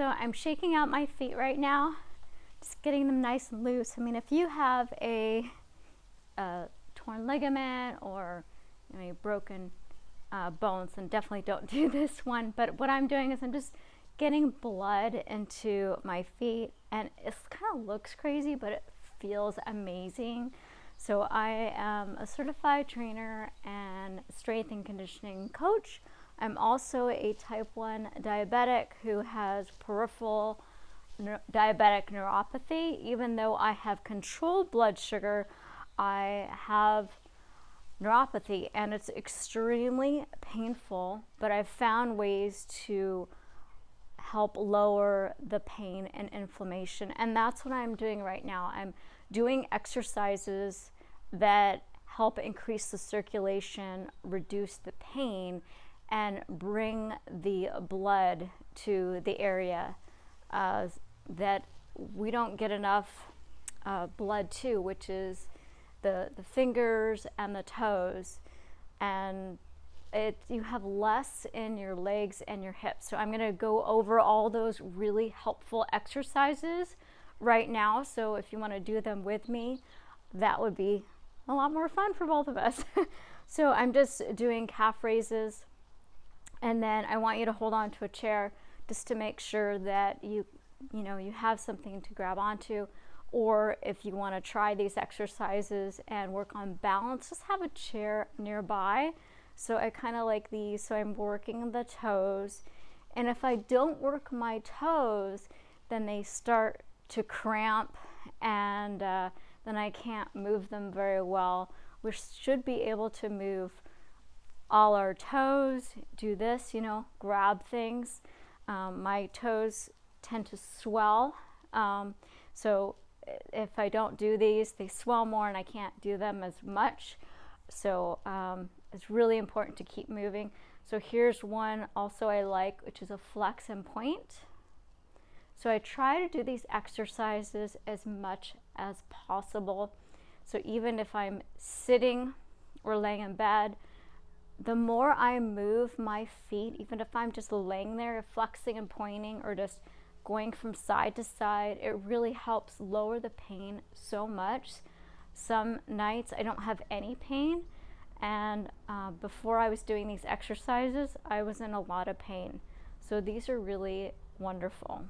So I'm shaking out my feet right now, just getting them nice and loose. I mean, if you have a torn ligament or a broken bones, then definitely don't do this one. But what I'm doing is I'm just getting blood into my feet, and it kind of looks crazy, but it feels amazing. So I am a certified trainer and strength and conditioning coach. I'm also a type 1 diabetic who has peripheral diabetic neuropathy. Even though I have controlled blood sugar, I have neuropathy, and it's extremely painful, but I've found ways to help lower the pain and inflammation, and that's what I'm doing right now. I'm doing exercises that help increase the circulation, reduce the pain, and bring the blood to the area that we don't get enough blood to, which is the fingers and the toes. And you have less in your legs and your hips. So I'm going to go over all those really helpful exercises right now. So if you want to do them with me, that would be a lot more fun for both of us. So I'm just doing calf raises, and then I want you to hold on to a chair just to make sure that you have something to grab onto. Or if you want to try these exercises and work on balance, just have a chair nearby. So I kind of like these. So I'm working the toes, and if I don't work my toes, then they start to cramp, and then I can't move them very well. We should be able to move all our toes, do this, grab things. My toes tend to swell, so if I don't do these, they swell more and I can't do them as much. So it's really important to keep moving. So here's one also I like, which is a flex and point. So I try to do these exercises as much as possible. So even if I'm sitting or laying in bed, the more I move my feet, even if I'm just laying there flexing and pointing or just going from side to side, it really helps lower the pain so much. Some nights I don't have any pain, and before I was doing these exercises, I was in a lot of pain. So these are really wonderful.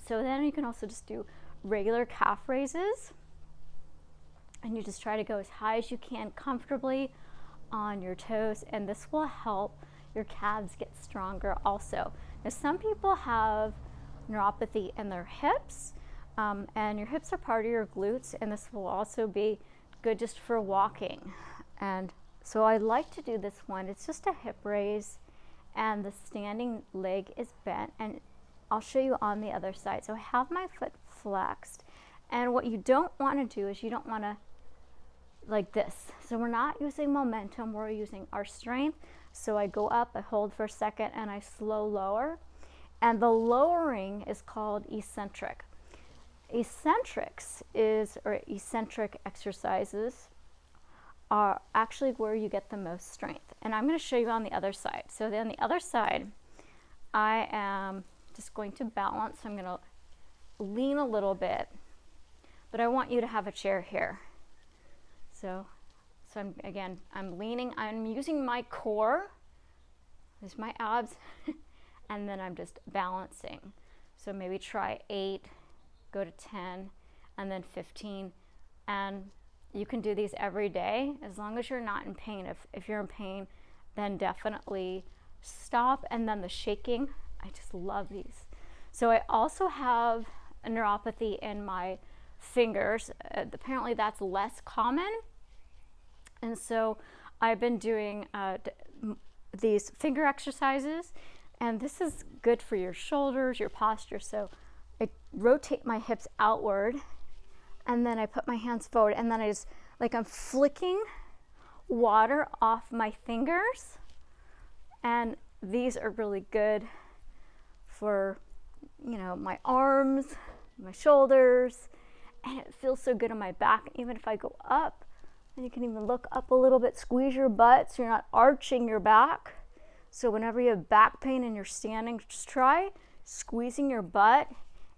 So then you can also just do regular calf raises, and you just try to go as high as you can comfortably on your toes, and this will help your calves get stronger also. Now some people have neuropathy in their hips, and your hips are part of your glutes, and this will also be good just for walking. And so I like to do this one. It's just a hip raise, and the standing leg is bent, and I'll show you on the other side. So I have my foot flexed, and what you don't want to do is you don't want to like this. So we're not using momentum, we're using our strength. So I go up, I hold for a second, and I slow lower. And the lowering is called eccentric. Eccentric exercises are actually where you get the most strength. And I'm going to show you on the other side. So then the other side, I am just going to balance. I'm going to lean a little bit, but I want you to have a chair here. So I'm leaning, I'm using my core, there's my abs, and then I'm just balancing. So maybe try 8, go to 10, and then 15. And you can do these every day as long as you're not in pain. If you're in pain, then definitely stop. And then the shaking, I just love these. So I also have a neuropathy in my fingers. Apparently that's less common. And so I've been doing these finger exercises, and this is good for your shoulders, your posture. So I rotate my hips outward, and then I put my hands forward, and then I just, like I'm flicking water off my fingers. And these are really good for, my arms, my shoulders, and it feels so good on my back. Even if I go up, and you can even look up a little bit, squeeze your butt so you're not arching your back. So whenever you have back pain and you're standing, just try squeezing your butt,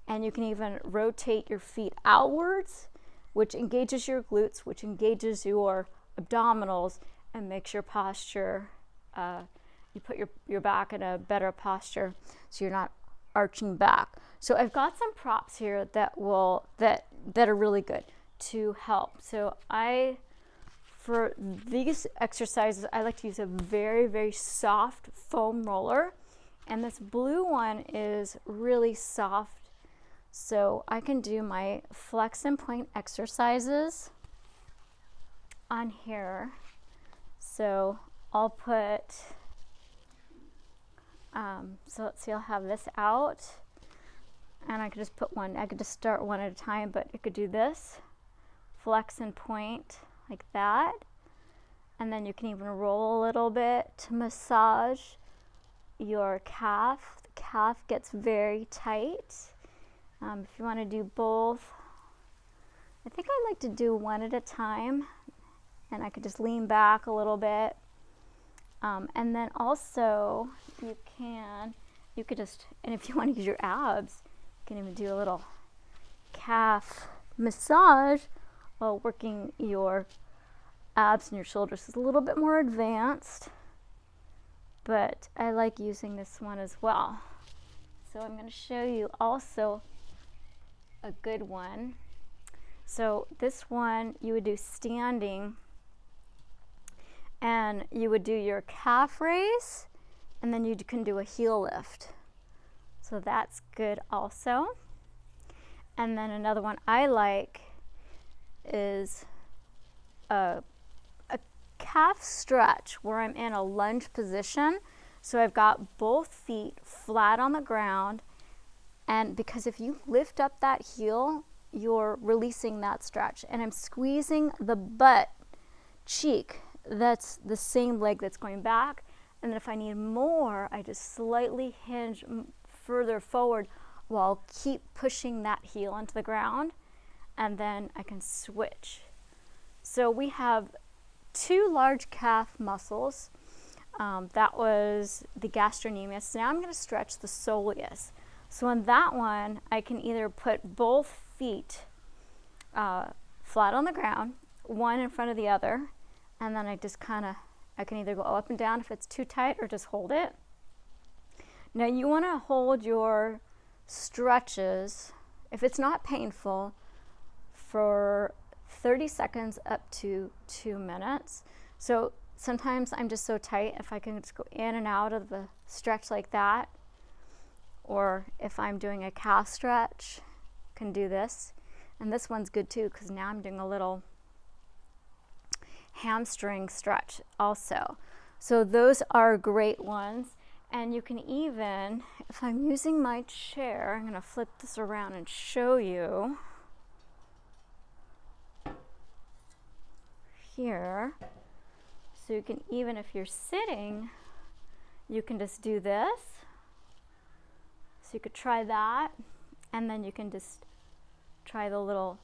and you can even rotate your feet outwards, which engages your glutes, which engages your abdominals, and makes your posture, you put your back in a better posture so you're not arching back. So I've got some props here that are really good to help. So for these exercises, I like to use a very, very soft foam roller, and this blue one is really soft. So I can do my flex and point exercises on here. So I'll put, so let's see, I'll have this out, and I could just put one, I could just start one at a time, but it could do this, flex and point like that. And then you can even roll a little bit to massage your calf. The calf gets very tight. If you want to do both, I think I like to do one at a time, and I could just lean back a little bit. And then also you could just, and if you want to use your abs, you can even do a little calf massage while working your abs and your shoulders. It's a little bit more advanced, but I like using this one as well. So I'm going to show you also a good one. So this one you would do standing, and you would do your calf raise, and then you can do a heel lift. So that's good also. And then another one I like is a calf stretch where I'm in a lunge position. So I've got both feet flat on the ground, and because if you lift up that heel, you're releasing that stretch, and I'm squeezing the butt cheek. That's the same leg that's going back, and then if I need more, I just slightly hinge further forward while keep pushing that heel into the ground, and then I can switch. So we have two large calf muscles. That was the gastrocnemius. So now I'm going to stretch the soleus. So on that one, I can either put both feet flat on the ground, one in front of the other, and then I can either go up and down if it's too tight, or just hold it. Now you want to hold your stretches, if it's not painful, for 30 seconds up to 2 minutes. So sometimes I'm just so tight, if I can just go in and out of the stretch like that, or if I'm doing a calf stretch, can do this. And this one's good too, because now I'm doing a little hamstring stretch also. So those are great ones. And you can even, if I'm using my chair, I'm going to flip this around and show you here. So you can, even if you're sitting, you can just do this. So you could try that, and then you can just try the little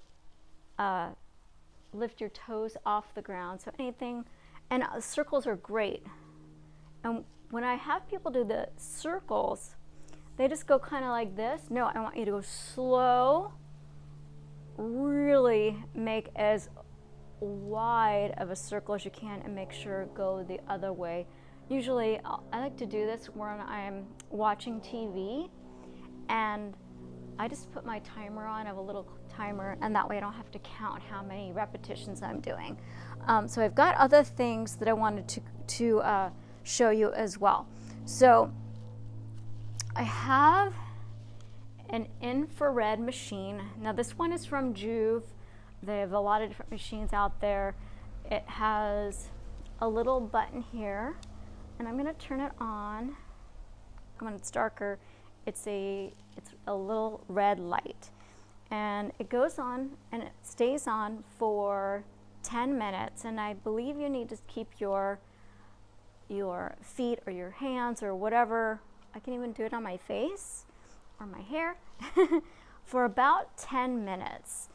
lift your toes off the ground. So anything, and circles are great. And when I have people do the circles, they just go kind of like this. No, I want you to go slow, really make as wide of a circle as you can, and make sure go the other way. Usually I like to do this when I'm watching TV, and I just put my timer on. I have a little timer, and that way I don't have to count how many repetitions I'm doing. So I've got other things that I wanted to show you as well. So I have an infrared machine. Now this one is from Juve. They have a lot of different machines out there. It has a little button here, and I'm going to turn it on. When it's darker, it's a little red light, and it goes on and it stays on for 10 minutes. And I believe you need to keep your feet or your hands or whatever, I can even do it on my face or my hair, for about 10 minutes.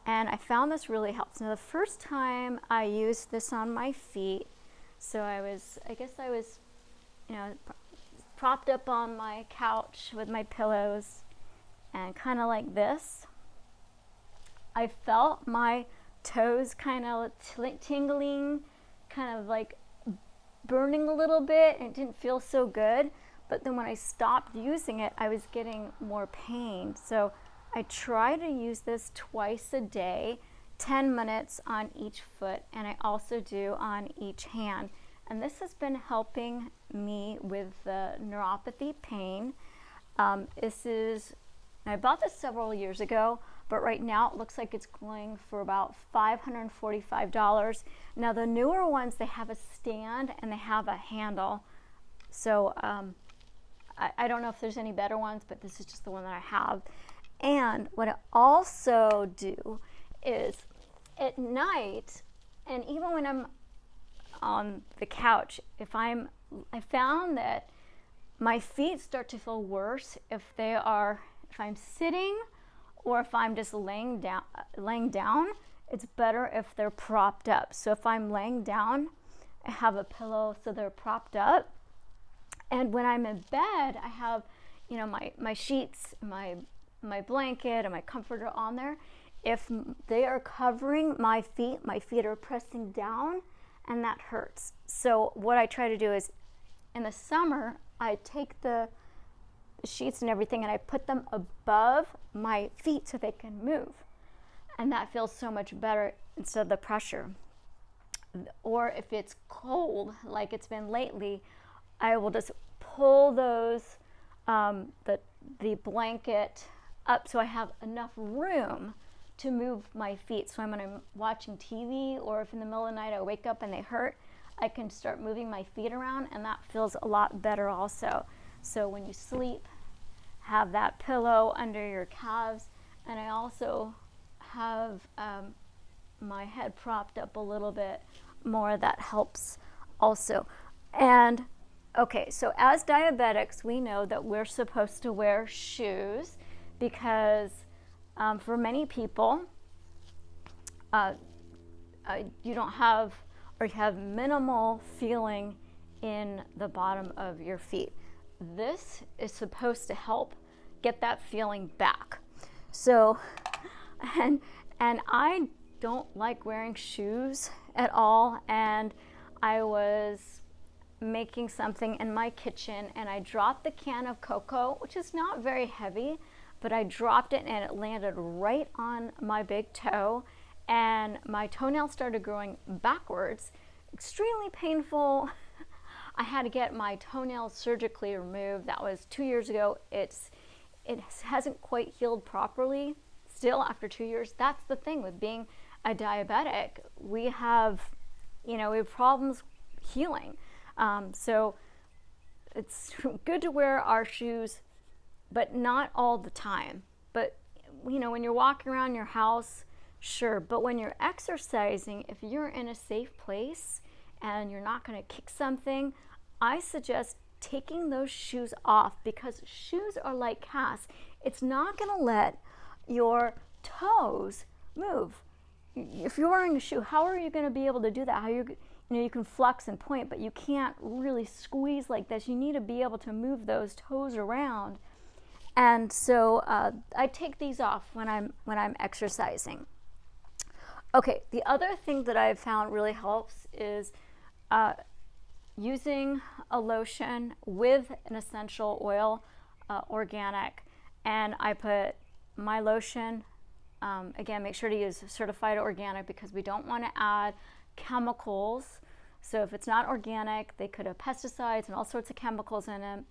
And I found this really helps. Now the first time I used this on my feet, so I guess I was, propped up on my couch with my pillows and kind of like this. I felt my toes kind of tingling, kind of like burning a little bit, and it didn't feel so good. But then when I stopped using it, I was getting more pain. So I try to use this twice a day, 10 minutes on each foot, and I also do on each hand. And this has been helping me with the neuropathy pain. I bought this several years ago, but right now it looks like it's going for about $545. Now the newer ones, they have a stand and they have a handle. So I don't know if there's any better ones, but this is just the one that I have. And what I also do is at night, and even when I'm on the couch, if I found that my feet start to feel worse if I'm sitting or if I'm just laying down. It's better if they're propped up. So if I'm laying down, I have a pillow so they're propped up. And when I'm in bed, I have, my sheets, my blanket and my comforter on there. If they are covering my feet are pressing down, and that hurts. So what I try to do is, in the summer, I take the sheets and everything and I put them above my feet so they can move. And that feels so much better instead of the pressure. Or if it's cold, like it's been lately, I will just pull those, the blanket up so I have enough room to move my feet. So when I'm watching TV, or if in the middle of the night I wake up and they hurt, I can start moving my feet around, and that feels a lot better also. So when you sleep, have that pillow under your calves, and I also have my head propped up a little bit more. That helps also. And okay, so as diabetics, we know that we're supposed to wear shoes because for many people, you don't have, or you have minimal feeling in the bottom of your feet. This is supposed to help get that feeling back. So, and I don't like wearing shoes at all. And I was making something in my kitchen and I dropped the can of cocoa, which is not very heavy, but I dropped it and it landed right on my big toe, and my toenail started growing backwards. Extremely painful. I had to get my toenails surgically removed. That was 2 years ago. It hasn't quite healed properly still after 2 years. That's the thing with being a diabetic. We have problems healing. So it's good to wear our shoes, but not all the time. But when you're walking around your house, sure. But when you're exercising, if you're in a safe place and you're not going to kick something, I suggest taking those shoes off, because shoes are like casts. It's not going to let your toes move. If you're wearing a shoe, how are you going to be able to do that? How you can flex and point, but you can't really squeeze like this. You need to be able to move those toes around. And so I take these off when I'm exercising. Okay, the other thing that I've found really helps is using a lotion with an essential oil, organic, and I put my lotion, again, make sure to use certified organic, because we don't want to add chemicals. So if it's not organic, they could have pesticides and all sorts of chemicals in it.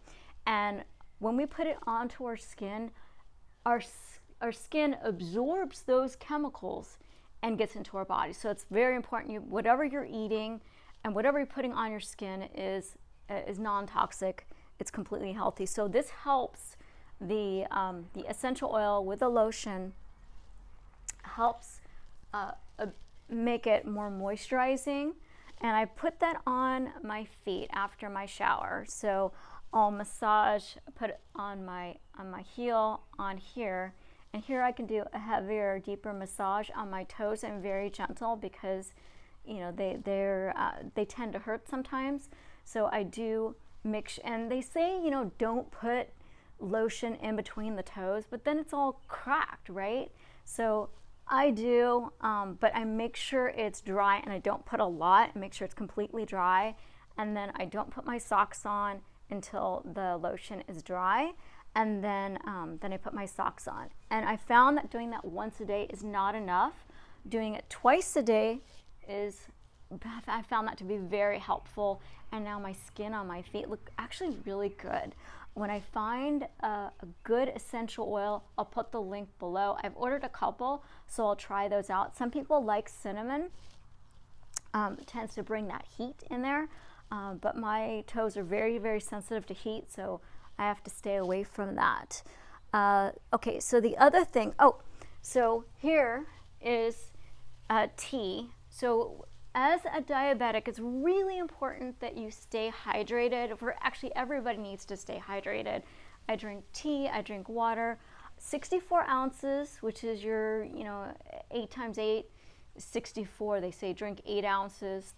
And when we put it onto our skin absorbs those chemicals and gets into our body. So it's very important, whatever you're eating and whatever you're putting on your skin is non-toxic. It's completely healthy. So this helps. The essential oil with the lotion helps make it more moisturizing, and I put that on my feet after my shower. So I'll massage, put it on my heel on here, and here I can do a heavier, deeper massage on my toes, and very gentle, because they tend to hurt sometimes. So I do and they say, you know, don't put lotion in between the toes, but then it's all cracked, right? So I do, but I make sure it's dry, and I don't put a lot. I make sure it's completely dry, and then I don't put my socks on until the lotion is dry, and then I put my socks on. And I found that doing that once a day is not enough. Doing it twice a day I found that to be very helpful, and now my skin on my feet look actually really good. When I find a good essential oil, I'll put the link below. I've ordered a couple, so I'll try those out. Some people like cinnamon. It tends to bring that heat in there, but my toes are very, very sensitive to heat, so I have to stay away from that. Okay, so the other thing, so here is tea. So as a diabetic, it's really important that you stay hydrated. Actually, everybody needs to stay hydrated. I drink tea, I drink water. 64 ounces, which is your, 8 times 8, 64. They say drink 8 ounces.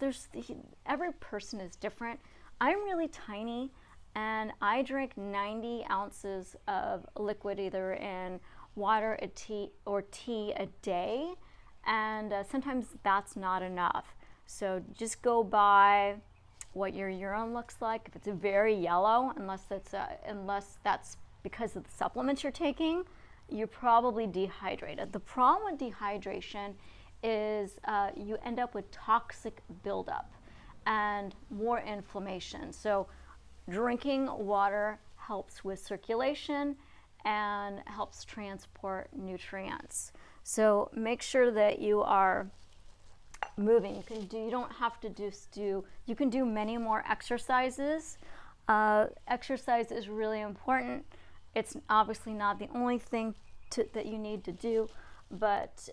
Every person is different. I'm really tiny, and I drink 90 ounces of liquid, either in water, tea a day, and sometimes that's not enough. So just go by what your urine looks like. If it's very yellow, unless that's because of the supplements you're taking, you're probably dehydrated. The problem with dehydration is you end up with toxic buildup and more inflammation. So drinking water helps with circulation and helps transport nutrients. So make sure that you are moving. You don't have to you can do many more exercises. Exercise is really important. It's obviously not the only thing that you need to do, but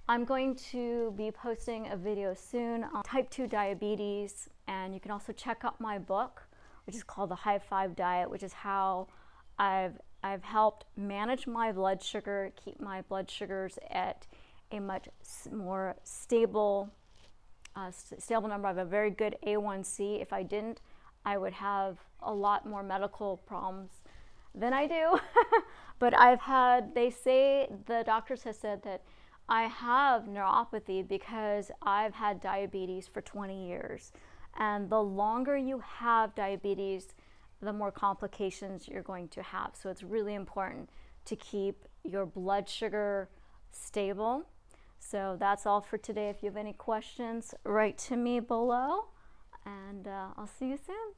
I'm going to be posting a video soon on type 2 diabetes, and you can also check out my book, which is called The High Five Diet, which is how I've helped manage my blood sugar, keep my blood sugars at a much more stable number. I have a very good A1C. If I didn't, I would have a lot more medical problems than I do. But they say, the doctors have said that I have neuropathy because I've had diabetes for 20 years. And the longer you have diabetes, the more complications you're going to have. So it's really important to keep your blood sugar stable. So that's all for today. If you have any questions, write to me below, and I'll see you soon.